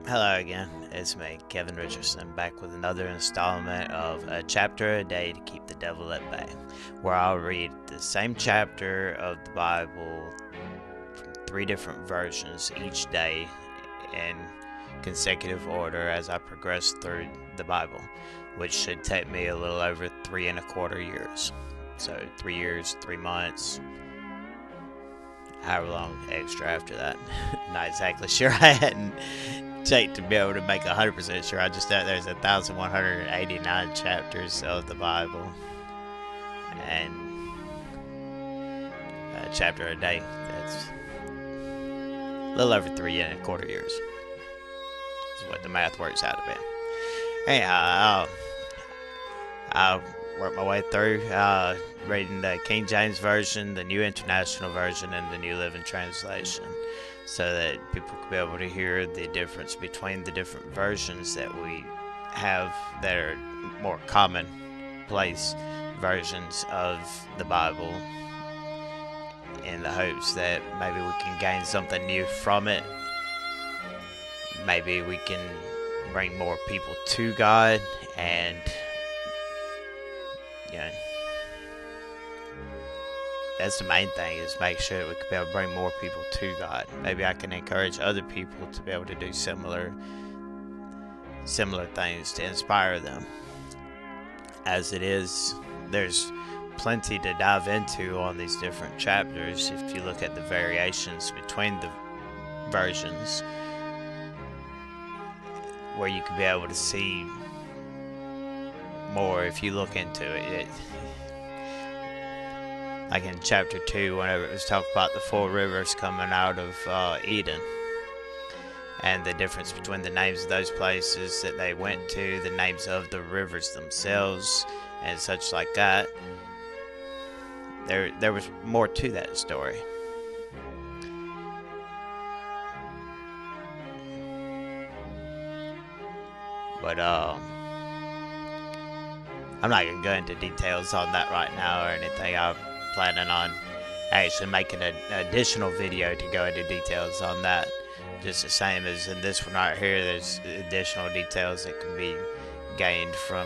Hello again, it's me, Kevin Richardson, back with another installment of A Chapter a Day to Keep the Devil at Bay, where I'll read the same chapter of the Bible from 3 different versions each day in consecutive order as I progress through the Bible, which should take me a little over 3¼ years. So 3 years, 3 months, however long extra after that. Not exactly sure. I hadn't checked to be able to make 100% sure. I just know there's 1,189 chapters of the Bible, and a chapter a day. That's a little over 3¼ years. Is what the math works out to be. Anyhow, I'll work my way through reading the King James Version, the New International Version, and the New Living Translation, so that people can be able to hear the difference between the different versions that we have that are more commonplace versions of the Bible, in the hopes that maybe we can gain something new from it. Maybe we can bring more people to God, and that's the main thing, is make sure that we can be able to bring more people to God. Maybe I can encourage other people to be able to do similar things to inspire them. As it is, there's plenty to dive into on these different chapters if you look at the variations between the versions, where you can be able to see more if you look into it. Like in chapter 2, whenever it was talking about the 4 rivers coming out of Eden, and the difference between the names of those places that they went to, the names of the rivers themselves, and such like that. There was more to that story. But I'm not going to go into details on that right now or anything. I'm planning on actually making an additional video to go into details on that. Just the same as in this one right here, there's additional details that can be gained from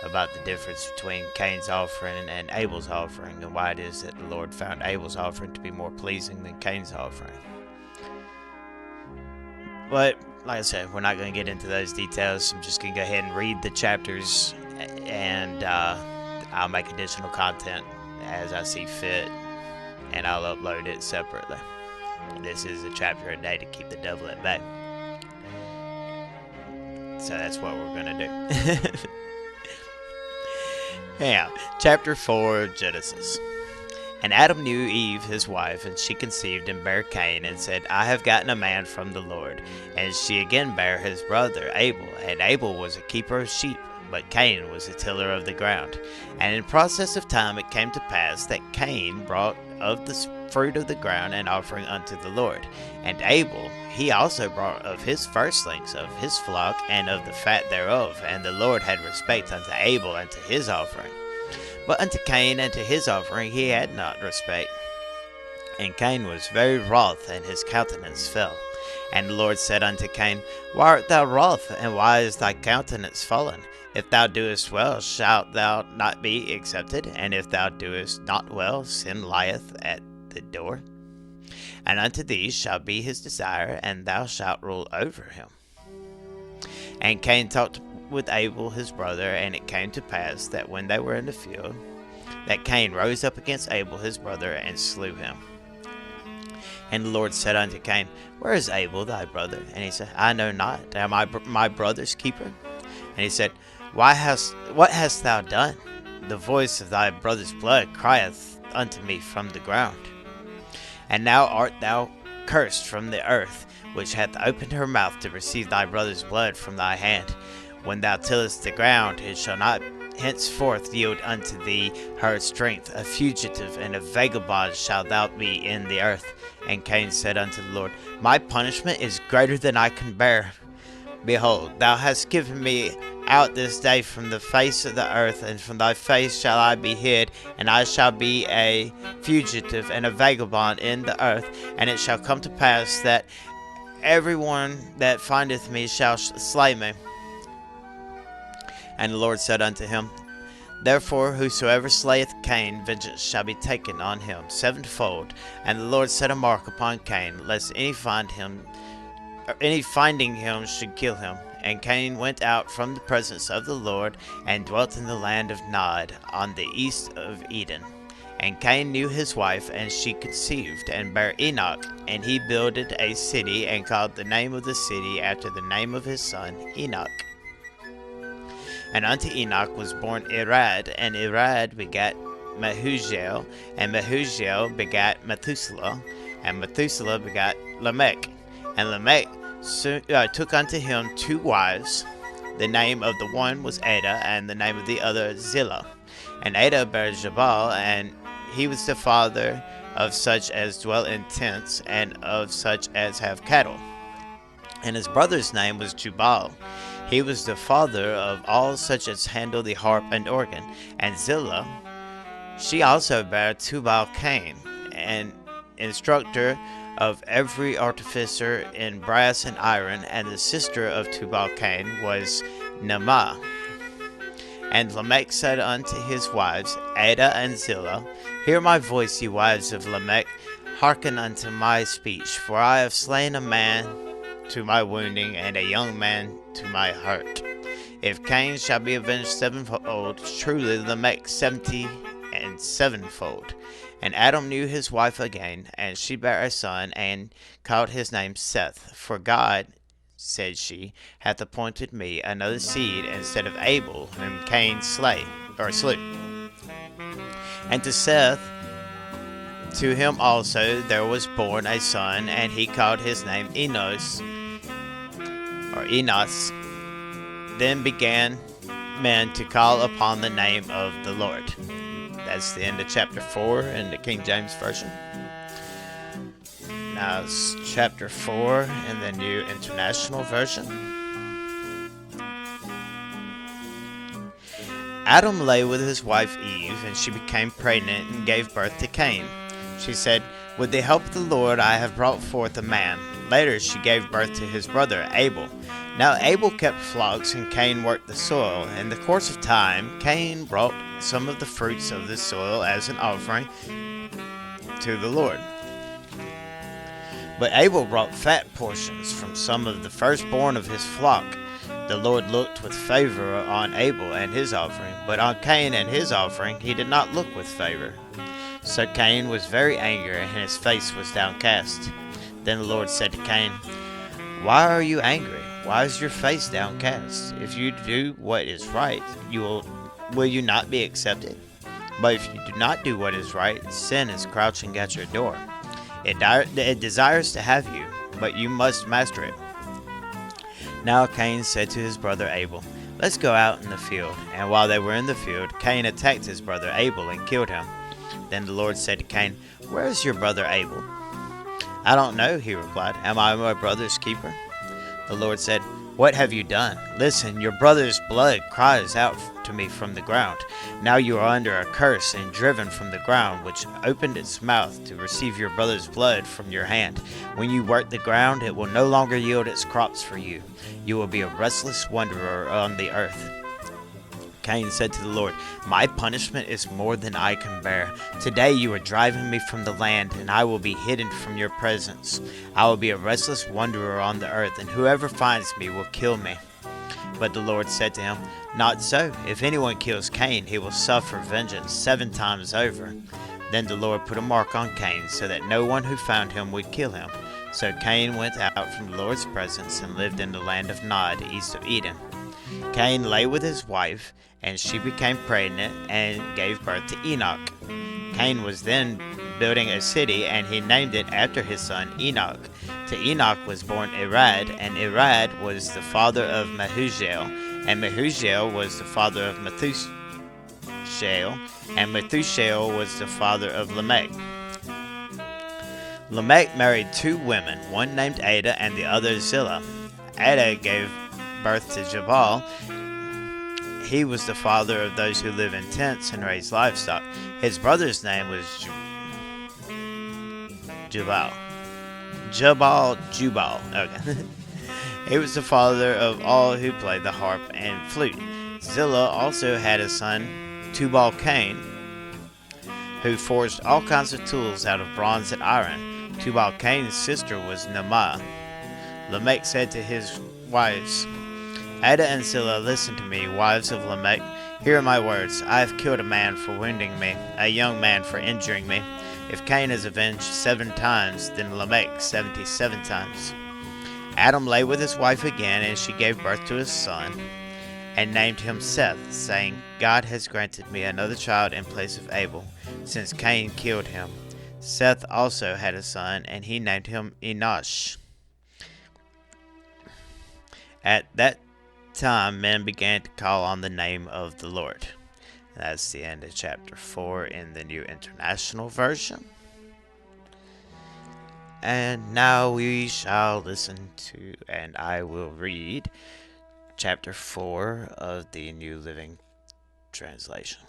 about the difference between Cain's offering and Abel's offering, and why it is that the Lord found Abel's offering to be more pleasing than Cain's offering. But like I said, we're not going to get into those details. I'm just going to go ahead and read the chapters, and I'll make additional content as I see fit, and I'll upload it separately. This is a chapter a day to keep the devil at bay. So that's what we're going to do. Yeah, chapter 4 of Genesis. And Adam knew Eve, his wife, and she conceived and bare Cain, and said, I have gotten a man from the Lord. And she again bare his brother Abel, and Abel was a keeper of sheep, but Cain was a tiller of the ground. And in process of time it came to pass that Cain brought of the fruit of the ground an offering unto the Lord. And Abel, he also brought of his firstlings of his flock, and of the fat thereof. And the Lord had respect unto Abel and to his offering. But unto Cain and to his offering he had not respect. And Cain was very wroth, and his countenance fell. And the Lord said unto Cain, Why art thou wroth, and why is thy countenance fallen? If thou doest well, shalt thou not be accepted? And if thou doest not well, sin lieth at the door. And unto thee shall be his desire, and thou shalt rule over him. And Cain talked with Abel his brother, and it came to pass that when they were in the field, that Cain rose up against Abel his brother, and slew him. And the Lord said unto Cain, Where is Abel thy brother? And he said, I know not. Am I my brother's keeper? And he said, What hast thou done? The voice of thy brother's blood crieth unto me from the ground. And now art thou cursed from the earth, which hath opened her mouth to receive thy brother's blood from thy hand. When thou tillest the ground, it shall not henceforth yield unto thee her strength. A fugitive and a vagabond shalt thou be in the earth. And Cain said unto the Lord, My punishment is greater than I can bear. Behold, thou hast given me out this day from the face of the earth, and from thy face shall I be hid, and I shall be a fugitive and a vagabond in the earth. And it shall come to pass that everyone that findeth me shall slay me. And the Lord said unto him, Therefore whosoever slayeth Cain, vengeance shall be taken on him sevenfold. And the Lord set a mark upon Cain, lest any finding him should kill him. And Cain went out from the presence of the Lord, and dwelt in the land of Nod, on the east of Eden. And Cain knew his wife, and she conceived, and bare Enoch. And he builded a city, and called the name of the city after the name of his son Enoch. And unto Enoch was born Irad, and Irad begat Mehujael, and Mehujael begat Methuselah, and Methuselah begat Lamech. And Lamech took unto him 2 wives. The name of the one was Ada, and the name of the other Zillah. And Ada bare Jabal, and he was the father of such as dwell in tents, and of such as have cattle. And his brother's name was Jubal. He was the father of all such as handle the harp and organ. And Zillah, she also bare Tubal-Cain, an instructor of every artificer in brass and iron. And the sister of Tubal-Cain was Naamah. And Lamech said unto his wives, Ada and Zillah, Hear my voice, ye wives of Lamech, hearken unto my speech, for I have slain a man to my wounding, and a young man to my hurt. If Cain shall be avenged sevenfold, truly Lamech 70 and sevenfold. And Adam knew his wife again, and she bare a son, and called his name Seth. For God, said she, hath appointed me another seed instead of Abel, whom Cain slew. And to Seth, to him also there was born a son, and he called his name Enos. Then began men to call upon the name of the Lord. That's the end of chapter 4 in the King James Version. Now it's chapter 4 in the New International Version. Adam lay with his wife Eve, and she became pregnant and gave birth to Cain. She said, With the help of the Lord I have brought forth a man. Later she gave birth to his brother Abel. Now Abel kept flocks, and Cain worked the soil. In the course of time, Cain brought some of the fruits of the soil as an offering to the Lord. But Abel brought fat portions from some of the firstborn of his flock. The Lord looked with favor on Abel and his offering, but on Cain and his offering he did not look with favor. So Cain was very angry, and his face was downcast. Then the Lord said to Cain, Why are you angry? Why is your face downcast? If you do what is right, will you not be accepted? But if you do not do what is right, sin is crouching at your door. It desires to have you, but you must master it. Now Cain said to his brother Abel, Let's go out in the field. And while they were in the field, Cain attacked his brother Abel and killed him. Then the Lord said to Cain, Where is your brother Abel? I don't know, he replied. Am I my brother's keeper? The Lord said, What have you done? Listen, your brother's blood cries out to me from the ground. Now you are under a curse and driven from the ground, which opened its mouth to receive your brother's blood from your hand. When you work the ground, it will no longer yield its crops for you. You will be a restless wanderer on the earth. Cain said to the Lord, My punishment is more than I can bear. Today you are driving me from the land, and I will be hidden from your presence. I will be a restless wanderer on the earth, and whoever finds me will kill me. But the Lord said to him, Not so. If anyone kills Cain, he will suffer vengeance 7 times over. Then the Lord put a mark on Cain, so that no one who found him would kill him. So Cain went out from the Lord's presence and lived in the land of Nod, east of Eden. Cain lay with his wife, and she became pregnant and gave birth to Enoch. Cain was then building a city, and he named it after his son Enoch. To Enoch was born Irad, and Irad was the father of Mehujael, and Mehujael was the father of Methuselah, and Methuselah was the father of Lamech. Lamech married 2 women, one named Ada and the other Zillah. Ada gave birth to Jabal. He was the father of those who live in tents and raise livestock. His brother's name was Jubal. Jubal. Okay. He was the father of all who played the harp and flute. Zillah also had a son, Tubal-Cain, who forged all kinds of tools out of bronze and iron. Tubal-Cain's sister was Naamah. Lamech said to his wives, Ada and Zillah, listen to me, wives of Lamech. Hear my words. I have killed a man for wounding me, a young man for injuring me. If Cain is avenged 7 times, then Lamech 77 times. Adam lay with his wife again, and she gave birth to a son, and named him Seth, saying, God has granted me another child in place of Abel, since Cain killed him. Seth also had a son, and he named him Enosh. At that time, men began to call on the name of the Lord. That's the end of chapter 4 in the New International Version. And now we shall listen to, and I will read, chapter 4 of the New Living Translation.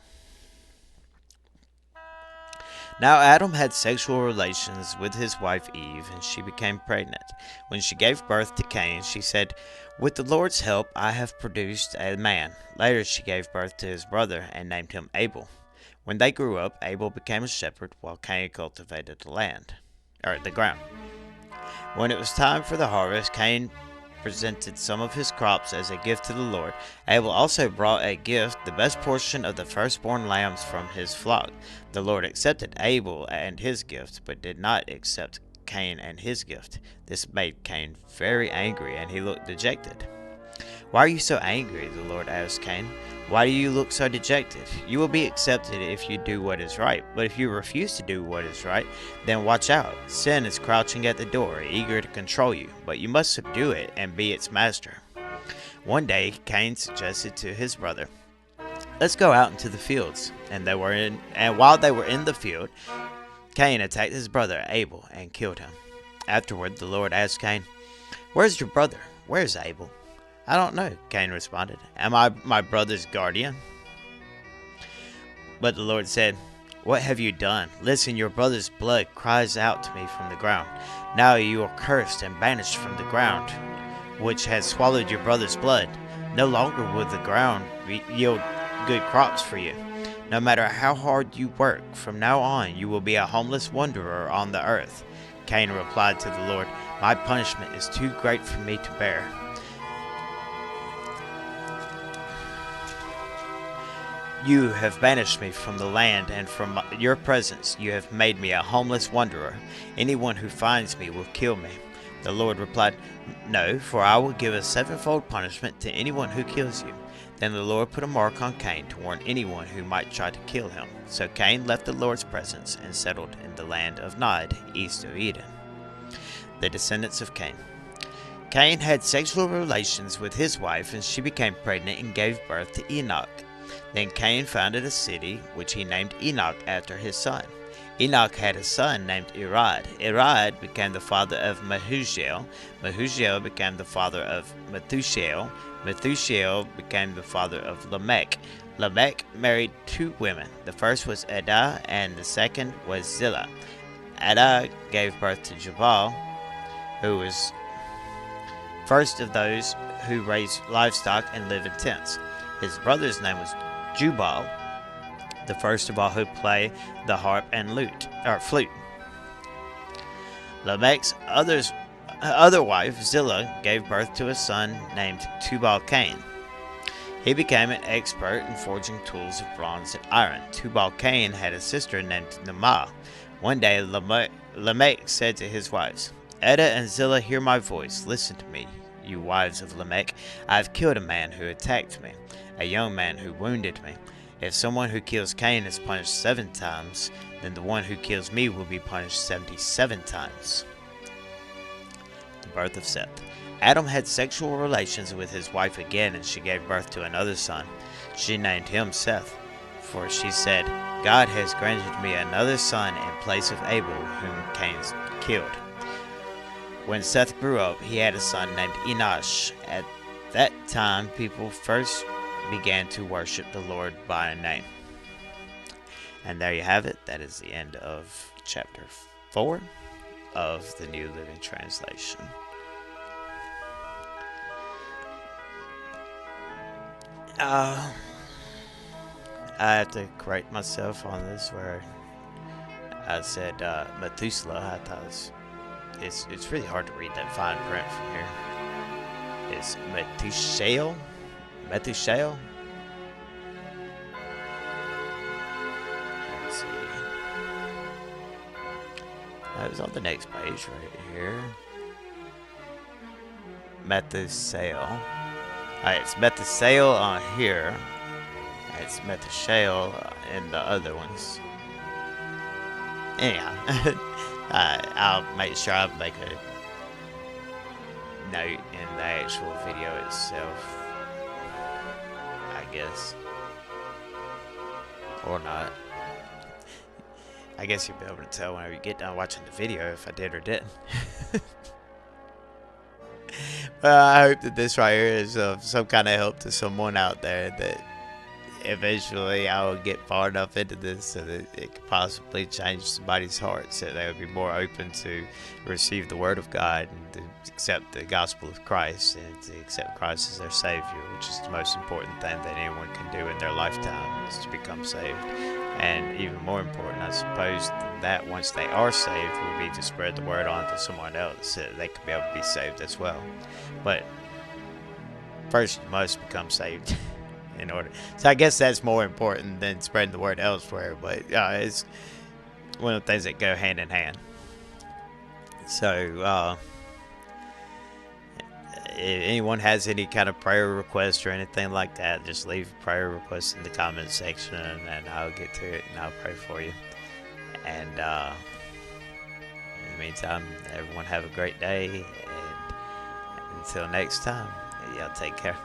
Now Adam had sexual relations with his wife Eve, and she became pregnant. When she gave birth to Cain, she said, with the Lord's help I have produced a man. Later she gave birth to his brother and named him Abel. When they grew up, Abel became a shepherd while Cain cultivated the ground. When it was time for the harvest, Cain presented some of his crops as a gift to the Lord. Abel also brought a gift, the best portion of the firstborn lambs from his flock. The Lord accepted Abel and his gift, but did not accept Cain and his gift. This made Cain very angry, and he looked dejected. Why are you so angry? The Lord asked Cain. Why do you look so dejected? You will be accepted if you do what is right, but if you refuse to do what is right, then watch out. Sin is crouching at the door, eager to control you, but you must subdue it and be its master. One day, Cain suggested to his brother, let's go out into the fields. And while they were in the field, Cain attacked his brother Abel and killed him. Afterward, the Lord asked Cain, where's your brother? Where's Abel? I don't know, Cain responded. Am I my brother's guardian? But the Lord said, what have you done? Listen, your brother's blood cries out to me from the ground. Now you are cursed and banished from the ground, which has swallowed your brother's blood. No longer will the ground yield good crops for you. No matter how hard you work, from now on you will be a homeless wanderer on the earth. Cain replied to the Lord, my punishment is too great for me to bear. You have banished me from the land, and from your presence you have made me a homeless wanderer. Anyone who finds me will kill me. The Lord replied, no, for I will give a 7-fold punishment to anyone who kills you. Then the Lord put a mark on Cain to warn anyone who might try to kill him. So Cain left the Lord's presence and settled in the land of Nod, east of Eden. The descendants of Cain. Cain had sexual relations with his wife, and she became pregnant and gave birth to Enoch. Then Cain founded a city, which he named Enoch after his son. Enoch had a son named Irad. Irad became the father of Mehujael. Mehujael became the father of Methushael. Methushael became the father of Lamech. Lamech married 2 women. The first was Adah, and the second was Zillah. Adah gave birth to Jubal, who was first of those who raised livestock and lived in tents. His brother's name was Jubal, the first of all who play the harp and flute. Lamech's other wife, Zillah, gave birth to a son named Tubal-Cain. He became an expert in forging tools of bronze and iron. Tubal-Cain had a sister named Naamah. One day Lamech said to his wives, Ada and Zillah, hear my voice. Listen to me, you wives of Lamech. I have killed a man who attacked me, a young man who wounded me. If someone who kills Cain is punished 7 times, then the one who kills me will be punished 77 times. The birth of Seth. Adam had sexual relations with his wife again, and she gave birth to another son. She named him Seth, for she said, God has granted me another son in place of Abel, whom Cain killed. When Seth grew up, he had a son named Enosh. At that time, people first began to worship the Lord by name. And there you have it. That is the end of chapter 4. of the New Living Translation. I have to correct myself on this where I said Methuselah. I thought it's really hard to read that fine print from here. It's Methuselah? Methuselah? Let's see. It was on the next page right here. Methuselah. Alright, it's Methuselah on here. It's Methuselah in the other ones. Anyhow, I'll make sure I make a note in the actual video itself, I guess. Or not. I guess you'll be able to tell whenever you get done watching the video if I did or didn't. Well, I hope that this right here is of some kind of help to someone out there, that eventually I will get far enough into this so that it could possibly change somebody's heart, so they would be more open to receive the Word of God and to accept the gospel of Christ and to accept Christ as their Savior, which is the most important thing that anyone can do in their lifetime, is to become saved. And even more important, I suppose, than that, once they are saved, would be to spread the word on to someone else so that they could be able to be saved as well. But first, you must become saved in order. So I guess that's more important than spreading the word elsewhere. But it's one of the things that go hand in hand. So if anyone has any kind of prayer request or anything like that, just leave a prayer request in the comment section, and I'll get to it and I'll pray for you. And in the meantime, everyone have a great day, and until next time, y'all take care.